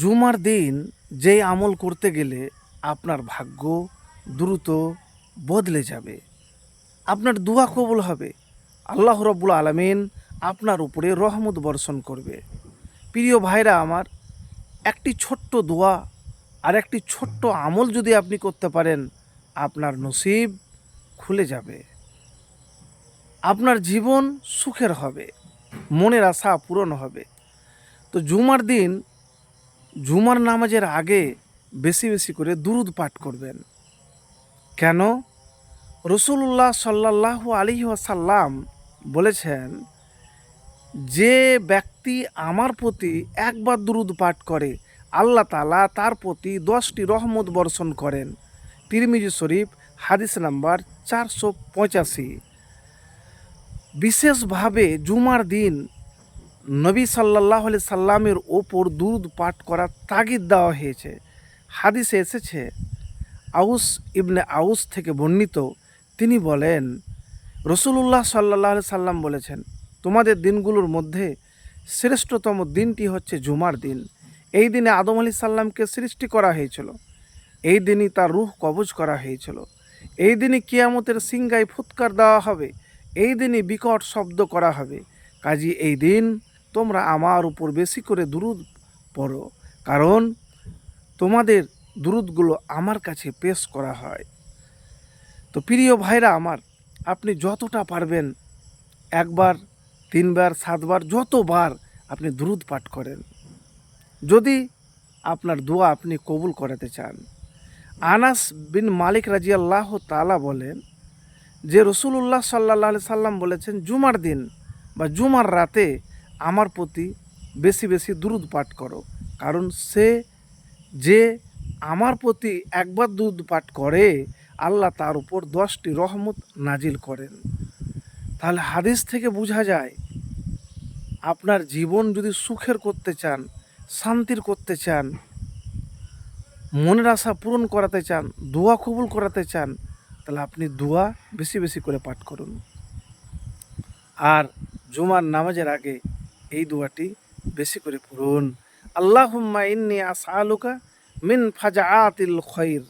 জুমার দিন যেই আমল করতে গেলে আপনার ভাগ্য দ্রুত বদলে যাবে, আপনার দোয়া কবুল হবে, আল্লাহ রব্বুল আলামিন আপনার উপরে রহমত বর্ষণ করবে। প্রিয় ভাইরা আমার, একটি ছোট্ট দোয়া আর একটি ছোট্ট আমল যদি আপনি করতে পারেন, আপনার নসিব খুলে যাবে, আপনার জীবন সুখের হবে, মনের আশা পূরণ হবে। তো জুমার দিন জুমার নামাজের আগে বেশি বেশি করে দুরুদ পাঠ করবেন। কেন? রসুল্লাহ সাল্লাল্লাহু আলাইহি ওয়াসাল্লাম বলেছেন, যে ব্যক্তি আমার প্রতি একবার দুরুদ পাঠ করে আল্লাহ তাআলা তার প্রতি 10টি রহমত বর্ষণ করেন। তিরমিজি শরীফ হাদিস নাম্বার 485। বিশেষভাবে জুমার দিন নবী সাল্লাল্লাহু আলাইহি সাল্লামের ওপর দুরুদ পাঠ করার তাগিদ দেওয়া হয়েছে। হাদিসে এসেছে, আউস ইবনে আউস থেকে বর্ণিত, তিনি বলেন, রসুলুল্লাহ সাল্লাল্লাহু আলাইহি সাল্লাম বলেছেন, তোমাদের দিনগুলোর মধ্যে শ্রেষ্ঠতম দিনটি হচ্ছে জুমার দিন। এই দিনে আদম আলাইহিস সাল্লামকে সৃষ্টি করা হয়েছিল, এই দিনই তার রূহ কবজ করা হয়েছিল, এই দিনই কিয়ামতের সিংগায় ফুৎকার দেওয়া হবে, এই দিনই বিকট শব্দ করা হবে। কাজী এই দিন তোমরা আমার উপর বেশি করে দুরুদ পড়ো, কারণ তোমাদের দুরুদগুলো আমার কাছে পেশ করা হয়। তো প্রিয় ভাইরা আমার, আপনি যতটা পারবেন, একবার, 3বার, 7বার, যতবার আপনি দুরুদ পাঠ করেন, যদি আপনার দোয়া আপনি কবুল করাতে চান। আনাস বিন মালিক রাদিয়াল্লাহু তাআলা বলেন যে রসুলুল্লাহ সাল্লাল্লাহু আলাইহি সাল্লাম বলেছেন, জুমার দিন বা জুমার রাতে আমার প্রতি বেশি বেশি দুরুদ পাঠ করো, কারণ যে আমার প্রতি একবার দুরুদ পাঠ করে আল্লাহ তার উপর 10টি রহমত নাজিল করেন। তাহলে হাদিস থেকে বোঝা যায়, আপনার জীবন যদি সুখের করতে চান, শান্তির করতে চান, মনের আশা পূরণ করাতে চান, দোয়া কবুল করাতে চান, তাহলে আপনি দোয়া বেশি বেশি করে পাঠ করুন। আর জুমার নামাজের আগে এই দোয়াটি বেশি করে পড়ুন, আল্লাহুম্মা ইন্নী আসআলুকা মিন ফাজাআতিল খায়র।